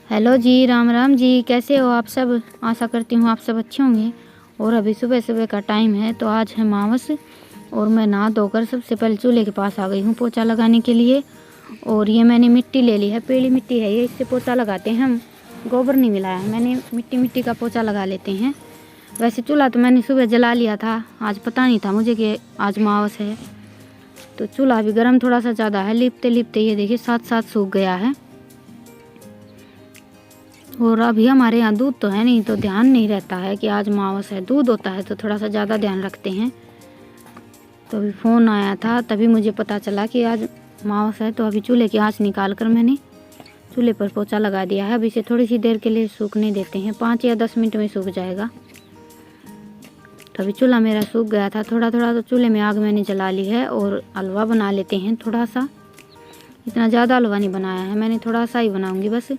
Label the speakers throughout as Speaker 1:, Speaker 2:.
Speaker 1: Hello जी, राम राम जी। कैसे हो आप सब? आशा करती हूँ आप सब अच्छे होंगे। और अभी सुबह सुबह का टाइम है, तो आज है अमावस और मैं नहा धोकर सबसे पहले चूल्हे के पास आ गई हूँ पोछा लगाने के लिए। और ये मैंने मिट्टी ले ली है, पीली मिट्टी है ये, इससे पोछा लगाते हैं हम। गोबर नहीं मिलाया है मैंने, मिट्टी का पोछा लगा लेते हैं। वैसे चूल्हा तो मैंने सुबह जला लिया था, आज पता नहीं था मुझे कि आज अमावस है। तो चूल्हा भी गर्म थोड़ा सा ज़्यादा है, लिपते लिपते ये देखिए साथ साथ सूख गया है। और अभी हमारे यहाँ दूध तो है नहीं, तो ध्यान नहीं रहता है कि आज अमावस है। दूध होता है तो थोड़ा सा ज़्यादा ध्यान रखते हैं। तो अभी फ़ोन आया था, तभी मुझे पता चला कि आज अमावस है। तो अभी चूल्हे की आँच निकाल कर मैंने चूल्हे पर पोछा लगा दिया है। अब इसे थोड़ी सी देर के लिए सूखने देते हैं, 5 या 10 मिनट में सूख जाएगा। तो अभी चूल्हा मेरा सूख गया था थोड़ा थोड़ा, तो चूल्हे में आग मैंने जला ली है। और हलवा बना लेते हैं थोड़ा सा। इतना ज़्यादा हलवा नहीं बनाया है मैंने, थोड़ा सा ही बनाऊँगी बस,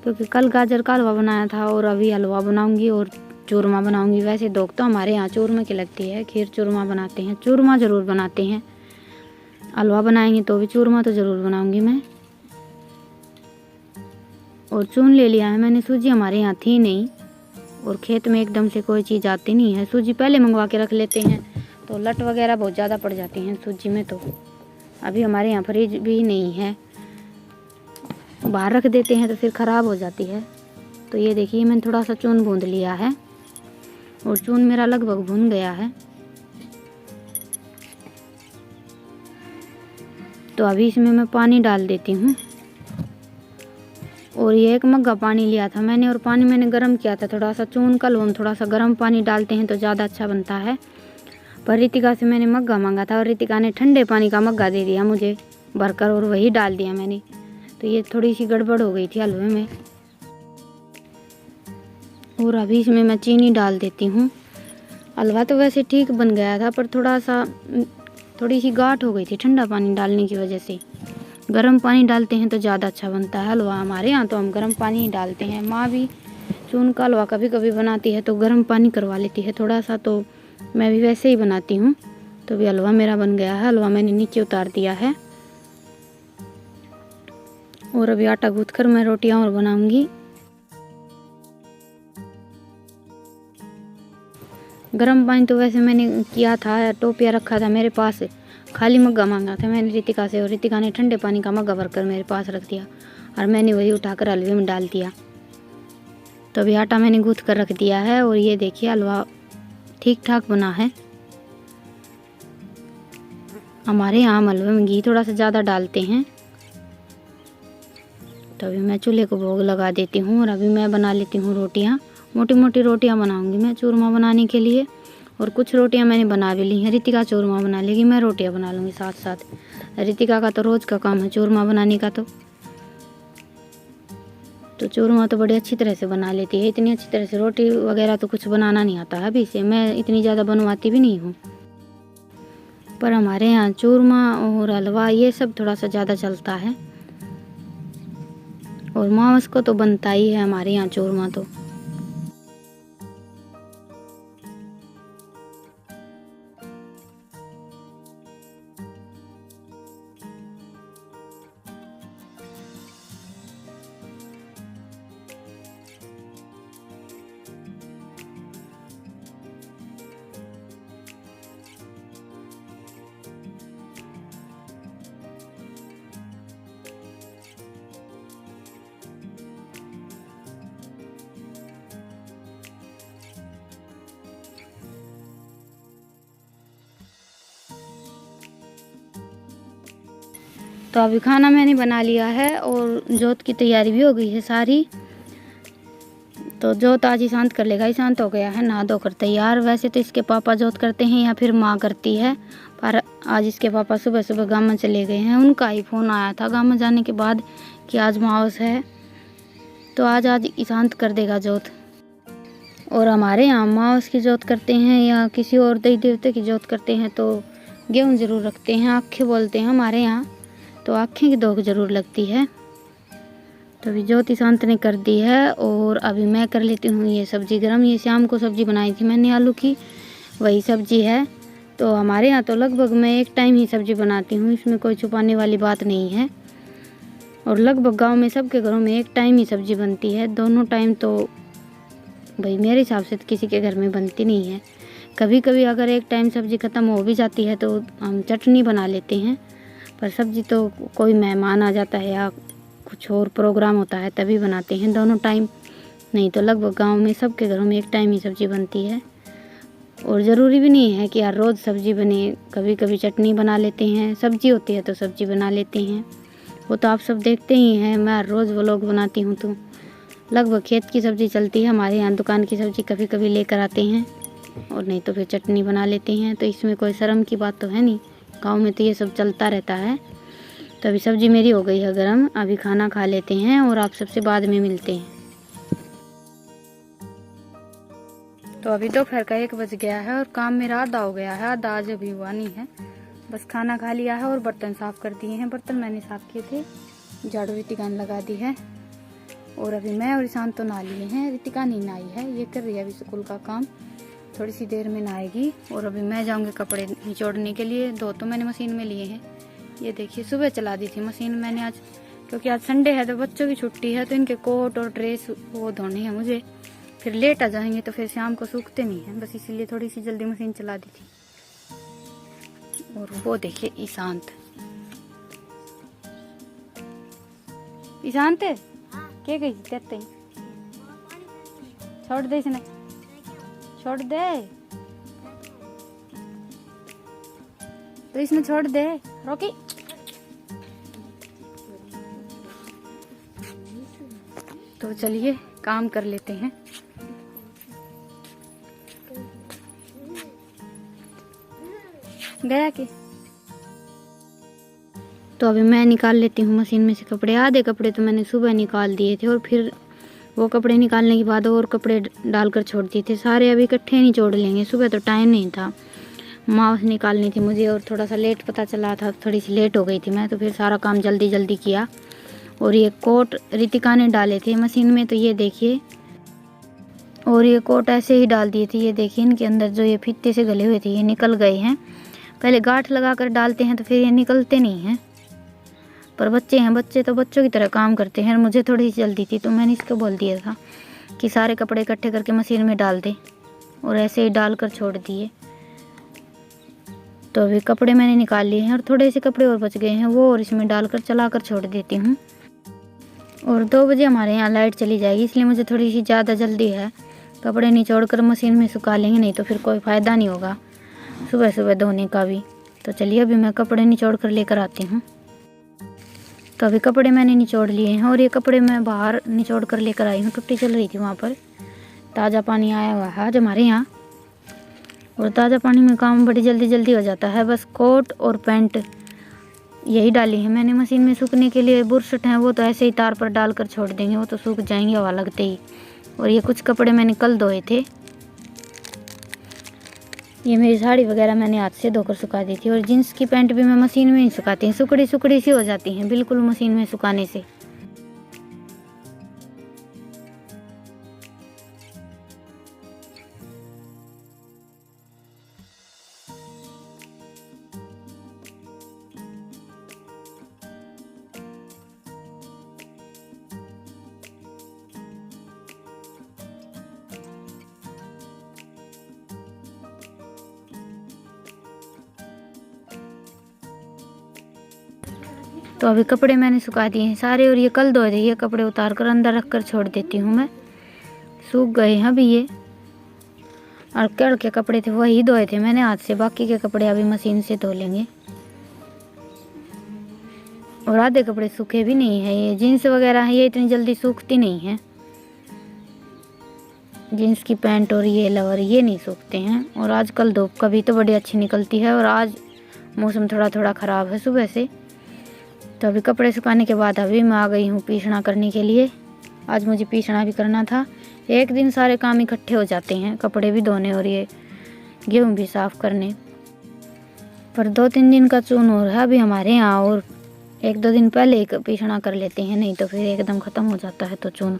Speaker 1: क्योंकि कल गाजर का हलवा बनाया था और अभी हलवा बनाऊंगी और चूरमा बनाऊंगी। वैसे दोग तो हमारे यहाँ चूरमे की लगती है, खीर चूरमा बनाते हैं, चूरमा ज़रूर बनाते हैं। हलवा बनाएंगे तो भी चूरमा तो ज़रूर बनाऊंगी मैं। और चून ले लिया है मैंने। सूजी हमारे यहाँ थी नहीं, और खेत में एकदम से कोई चीज़ आती नहीं है। सूजी पहले मंगवा के रख लेते हैं, तो लट वगैरह बहुत ज़्यादा पड़ जाती हैं सूजी में। तो अभी हमारे यहाँ फ्रिज भी नहीं है, बाहर रख देते हैं तो फिर ख़राब हो जाती है। तो ये देखिए मैंने थोड़ा सा चून भून लिया है, और चून मेरा लगभग भुन गया है। तो अभी इसमें मैं पानी डाल देती हूँ। और ये 1 मग्गा पानी लिया था मैंने, और पानी मैंने गर्म किया था थोड़ा सा। चून का लोन थोड़ा सा गर्म पानी डालते हैं तो ज़्यादा अच्छा बनता है। पर रितिका से मैंने मग्गा मांगा था, और रितिका ने ठंडे पानी का मग्गा दे दिया मुझे भरकर, और वही डाल दिया मैंने। तो ये थोड़ी सी गड़बड़ हो गई थी हलवे में। और अभी इसमें मैं चीनी डाल देती हूँ। हलवा तो वैसे ठीक बन गया था, पर थोड़ी सी गाढ़ हो गई थी ठंडा पानी डालने की वजह से। गर्म पानी डालते हैं तो ज़्यादा अच्छा बनता है हलवा। हमारे यहाँ तो हम गर्म पानी ही डालते हैं। माँ भी चून का हलवा कभी कभी बनाती है तो गर्म पानी करवा लेती है थोड़ा सा, तो मैं भी वैसे ही बनाती हूँ। तो अभी हलवा मेरा बन गया है। हलवा मैंने नीचे उतार दिया है, और अभी आटा गूँथ कर मैं रोटियाँ और बनाऊँगी। गर्म पानी तो वैसे मैंने किया था, टोपिया रखा था मेरे पास, खाली मग्गा मांगा था मैंने रितिका से, और रितिका ने ठंडे पानी का मग्गा भरकर मेरे पास रख दिया, और मैंने वही उठाकर हलवे में डाल दिया। तो अभी आटा मैंने गूँथ कर रख दिया है, और ये देखिए हलवा ठीक ठाक बना है। हमारे यहाँ हलवे में घी थोड़ा सा ज़्यादा डालते हैं। तो अभी मैं चूल्हे को भोग लगा देती हूँ, और अभी मैं बना लेती हूँ रोटियाँ। मोटी मोटी रोटियाँ बनाऊँगी मैं चूरमा बनाने के लिए। और कुछ रोटियाँ मैंने बना भी ली हैं। रितिका चूरमा बना लेगी, मैं रोटियाँ बना लूँगी साथ साथ। रितिका का तो रोज़ का काम है चूरमा बनाने का। तो चूरमा तो बड़ी अच्छी तरह से बना लेती है, इतनी अच्छी तरह से। रोटी वगैरह तो कुछ बनाना नहीं आता है अभी से, मैं इतनी ज़्यादा बनवाती भी नहीं हूँ। पर हमारे यहाँ चूरमा और हलवा ये सब थोड़ा सा ज़्यादा चलता है, और अमावस को तो बनता ही है हमारे यहाँ चूरमा तो। तो अभी खाना मैंने बना लिया है, और जोत की तैयारी भी हो गई है सारी। तो जोत आज ईशांत कर लेगा, ईशांत हो गया है नहा धोकर तैयार। वैसे तो इसके पापा जोत करते हैं या फिर माँ करती है, पर आज इसके पापा सुबह सुबह गाँव चले गए हैं। उनका ही फ़ोन आया था गाँव जाने के बाद कि आज अमावस है, तो आज ईशांत कर देगा जोत। और हमारे यहाँ अमावस की जोत करते हैं या किसी और देवी देवते की जोत करते हैं तो गेहूँ ज़रूर रखते हैं, आँखें बोलते हैं हमारे यहाँ, तो आँखें की दोग ज़रूर लगती है। तो अभी ज्योति शांत ने कर दी है, और अभी मैं कर लेती हूँ ये सब्ज़ी गरम। ये शाम को सब्ज़ी बनाई थी मैंने आलू की, वही सब्ज़ी है। तो हमारे यहाँ तो लगभग मैं एक टाइम ही सब्ज़ी बनाती हूँ, इसमें कोई छुपाने वाली बात नहीं है। और लगभग गांव में सबके घरों में एक टाइम ही सब्जी बनती है। दोनों टाइम तो भाई मेरे हिसाब से तो किसी के घर में बनती नहीं है। कभी कभी अगर एक टाइम सब्जी ख़त्म हो भी जाती है तो हम चटनी बना लेते हैं, पर सब्जी तो कोई मेहमान आ जाता है या कुछ और प्रोग्राम होता है तभी बनाते हैं दोनों टाइम। नहीं तो लगभग गांव में सबके घरों में एक टाइम ही सब्जी बनती है। और ज़रूरी भी नहीं है कि यार रोज़ सब्जी बने, कभी कभी चटनी बना लेते हैं, सब्जी होती है तो सब्जी बना लेते हैं। वो तो आप सब देखते ही हैं, मैं रोज़ व्लॉग बनाती हूँ तो लगभग खेत की सब्ज़ी चलती है हमारे यहाँ। दुकान की सब्ज़ी कभी कभी लेकर आते हैं और नहीं तो फिर चटनी बना लेते हैं। तो इसमें कोई शर्म की बात तो है नहीं, गांव में तो ये सब चलता रहता है। तो अभी सब्ज़ी मेरी हो गई है गरम, अभी खाना खा लेते हैं और आप सबसे बाद में मिलते हैं। तो अभी दोपहर का 1 बज गया है और काम मेरा आधा हो गया है, आधा आज अभी हुआ नहीं है। बस खाना खा लिया है और बर्तन साफ़ कर दिए हैं। बर्तन मैंने साफ़ किए थे, झाड़ू रितिका ने लगा दी है और अभी मैं और ईशान तो नहा लिए हैं। रितिका नहीं नहाई है, ये कर रही है अभी स्कूल का काम, थोड़ी सी देर में नहाएगी। और अभी मैं जाऊंगी कपड़े निचोड़ने के लिए। 2 तो मैंने मशीन में लिए हैं, ये देखिए सुबह चला दी थी मशीन मैंने आज, क्योंकि आज संडे है तो बच्चों की छुट्टी है तो इनके कोट और ड्रेस वो धोने हैं मुझे, फिर लेट आ जाएंगे तो फिर शाम को सूखते नहीं हैं, बस इसीलिए थोड़ी सी जल्दी मशीन चला दी थी। और वो देखिए ईशांत, ईशांत क्या गई कहते हैं, छोड़ दे इसने, छोड़ दे तो इसने, छोड़ दे रोकी। तो चलिए काम कर लेते हैं। गया कि तो अभी मैं निकाल लेती हूँ मशीन में से कपड़े। आधे कपड़े तो मैंने सुबह निकाल दिए थे और फिर वो कपड़े निकालने के बाद और कपड़े डालकर छोड़ दिए थे। सारे अभी इकट्ठे नहीं छोड़ लेंगे, सुबह तो टाइम नहीं था, माउस निकालनी थी मुझे और थोड़ा सा लेट पता चला था, थोड़ी सी लेट हो गई थी मैं, तो फिर सारा काम जल्दी जल्दी किया। और ये कोट रितिका ने डाले थे मशीन में, तो ये देखिए, और ये कोट ऐसे ही डाल दिए थे। ये देखिए इनके अंदर जो ये फीते से गले हुए थे ये निकल गए हैं। पहले गांठ लगा कर डालते हैं तो फिर ये निकलते नहीं हैं, पर बच्चे हैं, बच्चे तो बच्चों की तरह काम करते हैं। मुझे थोड़ी सी जल्दी थी तो मैंने इसको बोल दिया था कि सारे कपड़े इकट्ठे करके मशीन में डाल दे, और ऐसे ही डाल कर छोड़ दिए। तो अभी कपड़े मैंने निकाल लिए हैं और थोड़े से कपड़े और बच गए हैं, वो और इसमें डालकर चला कर छोड़ देती हूँ। और 2 बजे हमारे यहाँ लाइट चली जाएगी, इसलिए मुझे थोड़ी सी ज़्यादा जल्दी है। कपड़े निचोड़ कर मशीन में सुखा लेंगे, नहीं तो फिर कोई फ़ायदा नहीं होगा सुबह सुबह धोने का भी। तो चलिए अभी मैं कपड़े निचोड़ कर लेकर आती हूँ। तो अभी कपड़े मैंने निचोड़ लिए हैं और ये कपड़े मैं बाहर निचोड़ कर लेकर आई हूँ। टुट्टी चल रही थी वहाँ पर, ताज़ा पानी आया हुआ है आज हमारे यहाँ, और ताज़ा पानी में काम बड़ी जल्दी जल्दी हो जाता है। बस कोट और पैंट यही डाली है मैंने मशीन में सूखने के लिए। बुरशट हैं वो तो ऐसे ही तार पर डाल कर छोड़ देंगे, वो तो सूख जाएंगे हवा लगते ही। और ये कुछ कपड़े मैंने कल धोए थे, ये मेरी साड़ी वगैरह मैंने हाथ से धोकर सुखा दी थी। और जीन्स की पैंट भी मैं मशीन में ही सुखाती हूँ, सुकड़ी सुकड़ी सी हो जाती हैं बिल्कुल मशीन में सुखाने से। तो अभी कपड़े मैंने सुखा दिए हैं सारे, और ये कल धोए थे, ये कपड़े उतार कर अंदर रख कर छोड़ देती हूँ मैं, सूख गए हैं अभी ये। और कल के कपड़े थे वही धोए थे मैंने हाथ से, बाकी के कपड़े अभी मशीन से धो लेंगे। और आधे कपड़े सूखे भी नहीं है, ये जीन्स वगैरह है ये इतनी जल्दी सूखती नहीं है, जीन्स की पैंट और ये लोअर ये नहीं सूखते हैं। और आजकल धूप कभी तो बड़ी अच्छी निकलती है और आज मौसम थोड़ा थोड़ा ख़राब है सुबह से। तो अभी कपड़े सुखाने के बाद अभी मैं आ गई हूँ पीसना करने के लिए। आज मुझे पीसना भी करना था, एक दिन सारे काम इकट्ठे हो जाते हैं, कपड़े भी धोने और ये गेहूँ भी साफ़ करने। पर 2-3 दिन का चून हो रहा है अभी हमारे यहाँ, और 1-2 दिन पहले ही पीसना कर लेते हैं, नहीं तो फिर एकदम ख़त्म हो जाता है तो चून।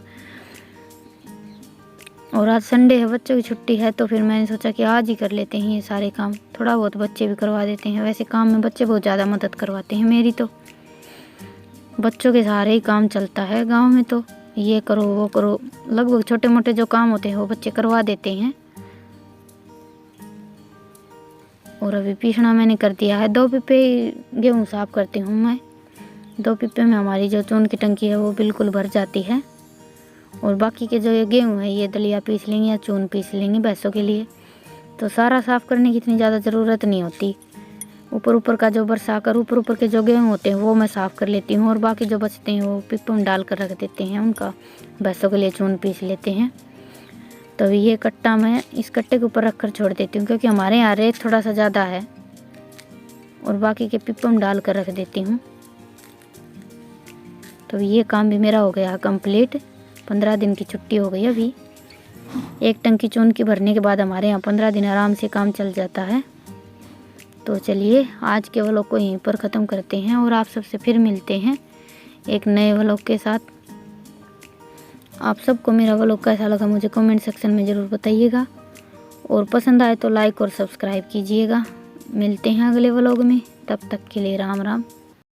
Speaker 1: और आज संडे है, बच्चों की छुट्टी है, तो फिर मैंने सोचा कि आज ही कर लेते हैं ये सारे काम, थोड़ा बहुत बच्चे भी करवा देते हैं। वैसे काम में बच्चे बहुत ज़्यादा मदद करवाते हैं मेरी तो। बच्चों के सहारे ही काम चलता है गांव में, तो ये करो वो करो, लगभग छोटे मोटे जो काम होते हैं वो बच्चे करवा देते हैं। और अभी पीसना मैंने कर दिया है। 2 पिपे गेहूँ साफ करती हूँ मैं। 2 पिपे में हमारी जो चून की टंकी है वो बिल्कुल भर जाती है। और बाकी के जो ये गेहूँ है ये दलिया पीस लेंगे या चून पीस लेंगे भैंसों के लिए। तो सारा साफ़ करने की इतनी ज़्यादा ज़रूरत नहीं होती। ऊपर ऊपर का जो बरसा कर ऊपर के जो गेहूँ होते हैं वो मैं साफ़ कर लेती हूँ, और बाकी जो बचते हैं वो पिप्पो में डाल कर रख देते हैं, उनका भैंसों के लिए चून पीस लेते हैं। तो ये कट्टा मैं इस कट्टे के ऊपर रख कर छोड़ देती हूँ, क्योंकि हमारे यहाँ रेत थोड़ा सा ज़्यादा है, और बाकी के पिप्पो में डाल कर रख देती हूँ। तो ये काम भी मेरा हो गया कंप्लीट। 15 दिन की छुट्टी हो गई अभी। एक टंकी चून की भरने के बाद हमारे यहाँ 15 दिन आराम से काम चल जाता है। तो चलिए आज के व्लॉग को यहीं पर ख़त्म करते हैं, और आप सबसे फिर मिलते हैं एक नए व्लॉग के साथ। आप सबको मेरा व्लॉग कैसा लगा मुझे कमेंट सेक्शन में ज़रूर बताइएगा, और पसंद आए तो लाइक और सब्सक्राइब कीजिएगा। मिलते हैं अगले व्लॉग में, तब तक के लिए राम राम।